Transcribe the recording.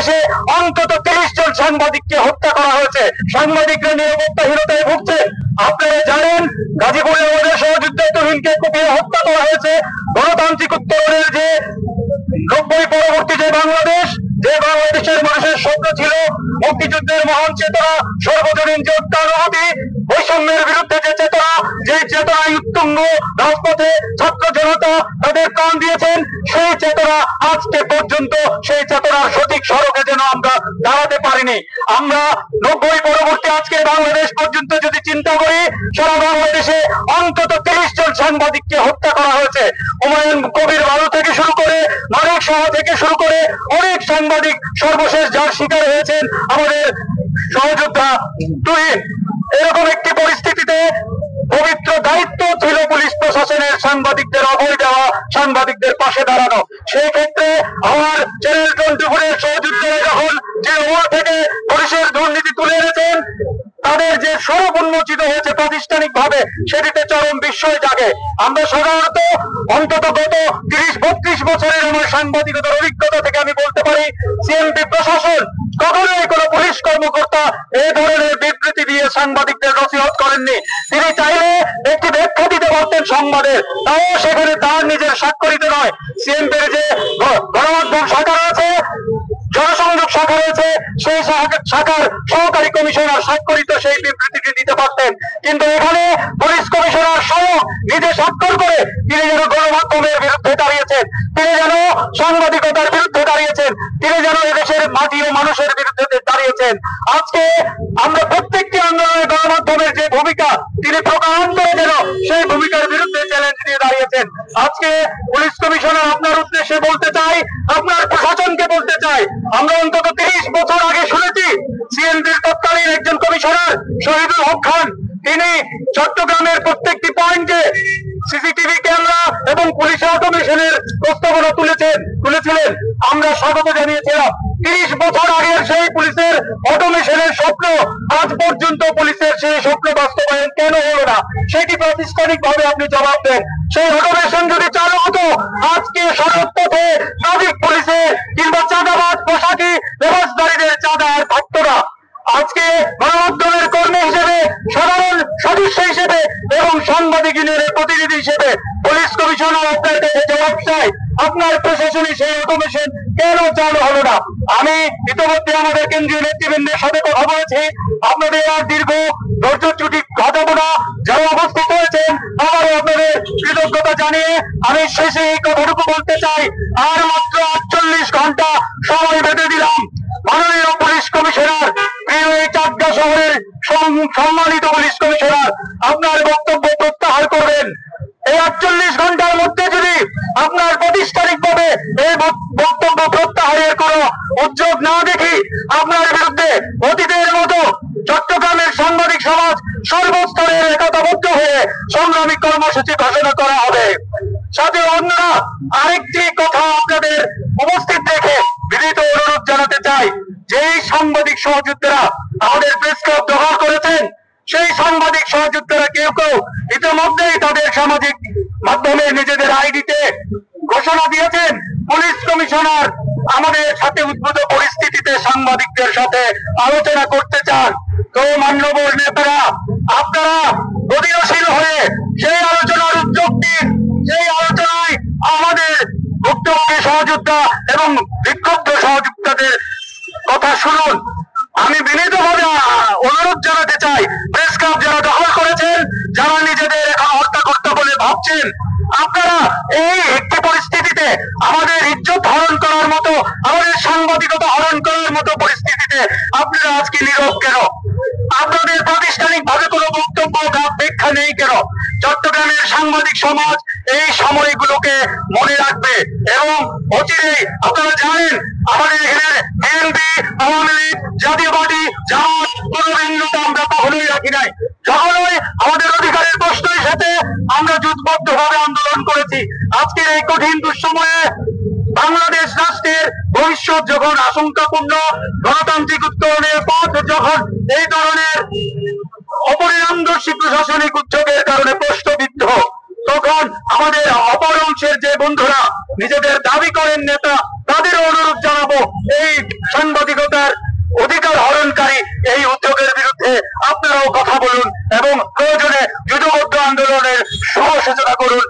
বাংলাদেশে অন্তত 30 জন সাংবাদিককে হত্যা করা হয়েছে। সাংবাদিকরা নিরাপত্তাহীনতায় ভুগছে। আপনারা জানেন গাজীপুরে আমাদের সহযোদ্ধা তুহিনকে কুপিয়ে হত্যা করা হয়েছে। গণতান্ত্রিক উত্তরণের যে 90 পরবর্তী যে বাংলাদেশ, যে বাংলাদেশের মানুষের স্বপ্ন ছিল মুক্তিযুদ্ধের মহান চেতনা, সর্বজনীন যে উত্তানমতি, বৈষম্যের বিরুদ্ধে যে চেতনা, যে চেতনায় উত্তুঙ্গ রাজপথে ছাত্র জনতা তাদের প্রাণ দিয়েছেন, সেই চেতনা আজকে পর্যন্ত সেই চেতনার সঠিক সড়কে যেন আমরা দাঁড়াতে পারিনি। আমরা 90 পরবর্তী আজকে বাংলাদেশ পর্যন্ত যদি চিন্তা করি, সারা বাংলাদেশে অন্তত 30 জন সাংবাদিককে হত্যা করা হয়েছে। হুমায়ুন কবির বালু থেকে শুরু করে মানিক শাহ থেকে শুরু করে অনেক সাংবাদিক সর্বশেষ যার শিকার হয়েছেন আমাদের সহযোদ্ধা তুহিন। এরকম একটি পরিস্থিতিতে পবিত্র দায়িত্ব ছিল পুলিশ প্রশাসনের সাংবাদিকদের অভয় দেওয়া, সাংবাদিকদের পাশে দাঁড়ানো। সেই ক্ষেত্রে আমার চ্যানেল 24 সহযোদ্ধারা যখন যে ওর থেকে পুলিশের দুর্নীতি তুলে এনেছেন, তাদের যে স্বরূপ উন্মোচিত হয়েছে প্রাতিষ্ঠানিক ভাবে, সেটিতে চরম বিস্ময় জাগে। আমরা সাধারণত অন্তত গত 30-32 বছরের আমার সাংবাদিকতার অভিজ্ঞতা থেকে আমি বলতে পারি, সিএমপি প্রশাসন কখনোই কোনো পুলিশ কর্মকর্তা এই ধরনের বিবৃতি দিয়ে সাংবাদিকদের নসিহত করেননি। তিনি চাইলে একটি ব্যাখ্যা দিতে পারতেন সংবাদের, তাও সেখানে তার নিজের স্বাক্ষরিত নয়। সিএমপির যে গণমাধ্যম শাখা রয়েছে, জনসংযোগ শাখা রয়েছে, সেই শাখার সহকারী কমিশনার স্বাক্ষরিত সেই বিবৃতিটি দিতে পারতেন। কিন্তু এখানে পুলিশ কমিশনার সহ নিজে স্বাক্ষর করে তিনি যেন গণমাধ্যমের বিরুদ্ধে দাঁড়িয়েছেন, তিনি যেন সাংবাদিকতার বিরুদ্ধে দাঁড়িয়েছেন, তিনি যেন এদেশের মাটি ও মানুষের বিরুদ্ধে দাঁড়িয়েছেন। আজকে আমরা প্রত্যেকটি আন্দোলনে গণমাধ্যমের যে ভূমিকা তিনি প্রকারান্তরে যেন সেই ভূমিকার বিরুদ্ধে চ্যালেঞ্জ নিয়ে দাঁড়িয়েছেন। আজকে পুলিশ কমিশনার আপনার উদ্দেশ্যে বলতে চাই, আপনার প্রশাসনকে বলতে চাই, আমরা অন্তত 30 বছর আগে শুনেছি সিএনজির তৎকালীন একজন কমিশনার শহীদুল হক খান, তিনি চট্টগ্রামের প্রত্যেকটি পয়েন্টে সিসিটিভি ক্যামেরা এবং পুলিশ অটোমেশনের প্রস্তাবনা তুলেছিলেন। আমরা স্বাগত জানিয়েছিলাম। 30 বছর আগের সেই পুলিশের অটোমেশনের স্বপ্ন আজ পর্যন্ত পুলিশের সেই স্বপ্ন বাস্তবায়ন কেন হলো না, সেটি প্রাতিষ্ঠানিক ভাবে আপনি জবাব দেন। সেই অটোমেশন যদি চালু হতো, আজকে সড়ক পথে ট্রাফিক পুলিশে কিংবা চাঁদাবাজ পোশাকি ব্যবস্থাকারীদের চাঁদা আর থাকতো না। আজকে গণমাধ্যমের কর্মী হিসেবে, সাধারণ সদস্য হিসেবে এবং সাংবাদিক ইউনিয়নের প্রতিনিধি হিসেবে পুলিশ কমিশনার আপনার কাছে জবাব চাই, আপনার প্রশাসনে সেই অটোমেশন কেন চালু হলো না। আমি ইতিমধ্যে আমাদের কেন্দ্রীয় নেতৃবৃন্দের সাথে কথা বলেছি, আপনাদের আর দীর্ঘ ধৈর্য চ্যুতি ঘটাবো না। যারা উপস্থিত হয়েছেন আবারও আপনাদের কৃতজ্ঞতা জানিয়ে আমি শেষে এই কথাটুকু বলতে চাই, আর মাত্র 48 ঘন্টা সময় বেঁধে দিলাম। মাননীয় পুলিশ কমিশনার, প্রিয় এই চাকদা শহরের সম্মানিত পুলিশ কমিশনার, আপনার বক্তব্য প্রত্যাহার করবেন। এই 48 ঘন্টার মধ্যে যদি আপনার প্রাতিষ্ঠানিকভাবে এই বক্তব্য প্রত্যাহারের কোন উদ্যোগ না দেখি, আপনার বিরুদ্ধে অতীতের মতো চট্টগ্রামের সাংবাদিক সমাজ সর্বস্তরের একতাবদ্ধ হয়ে সংগ্রামী কর্মসূচি ঘোষণা করা হবে। সাথে অন্যরা আরেকটি কথা আপনাদের উপস্থিত রেখে বিনীত অনুরোধ জানাতে চাই, যেই সাংবাদিক সহযোদ্ধারা আমাদের প্রেস ক্লাব দখল করেছেন, সেই সাংবাদিক সহযোদ্ধারা কেউ কেউ ইতিমধ্যেই তাদের সামাজিক মাধ্যমে নিজেদের আইডিতে ঘোষণা দিয়েছেন পুলিশ কমিশনার আমাদের সাথে উদ্ভূত পরিস্থিতিতে সাংবাদিকদের সাথে আলোচনা করতে চান। তো মান্যবর নেতারা, আপনারা গতিশীল হয়ে সেই আলোচনার উদ্যোগ দিন। সেই আলোচনায় আমাদের ভুক্তভোগী সহযোদ্ধা এবং বিক্ষুব্ধ সহযোদ্ধাদের কথা শুনুন। আমি বিনীতভাবে অনুরোধ জানাতে চাই, প্রেস ক্লাব যারা দখল করেছেন, যারা নিজেদের এখন হত্যাকর্তা বলে ভাবছেন, আপনারা এই একটি পরিস্থিতিতে আমাদের ইজ্জত হরণ করার মতো, আমাদের সাংবাদিকতা হরণ করার মতো পরিস্থিতিতে আপনারা আজকে নীরব কেন? আপনাদের প্রাতিষ্ঠানিক ভাবে কোনো বক্তব্য ব্যাখ্যা নেই কেন? চট্টগ্রামের সাংবাদিক সমাজ এই সময়গুলোকে মনে রাখবে এবং অচিরেই আপনারা জানেন আমাদের এখানে বিএনপি, আওয়ামী লীগ, জাতীয় পার্টি, জামাত কোনো ভিন্নতা আমরা কখনোই রাখি নাই। যখনই আমাদের অধিকারের প্রশ্নের সাথে আমরা জোটবদ্ধ ভাবে আন্দোলন করেছি। আজকের এই কঠিন দুঃসময়ে বাংলাদেশ রাষ্ট্রের ভবিষ্যৎ যখন আশঙ্কাপূর্ণ, গণতান্ত্রিক উত্তরণের পথ যখন এই ধরনের অপরিণামদর্শী প্রশাসনিক উদ্যোগের কারণে প্রশ্নবিদ্ধ, তখন আমাদের অপর অংশের যে বন্ধুরা নিজেদের দাবি করেন নেতা, তাদেরও অনুরোধ জানাবো, এই সাংবাদিকতার অধিকার হরণকারী এই উদ্যোগের বিরুদ্ধে আপনারাও কথা বলুন এবং প্রয়োজনে যুদ্ধবদ্ধ আন্দোলনের সহ সূচনা করুন।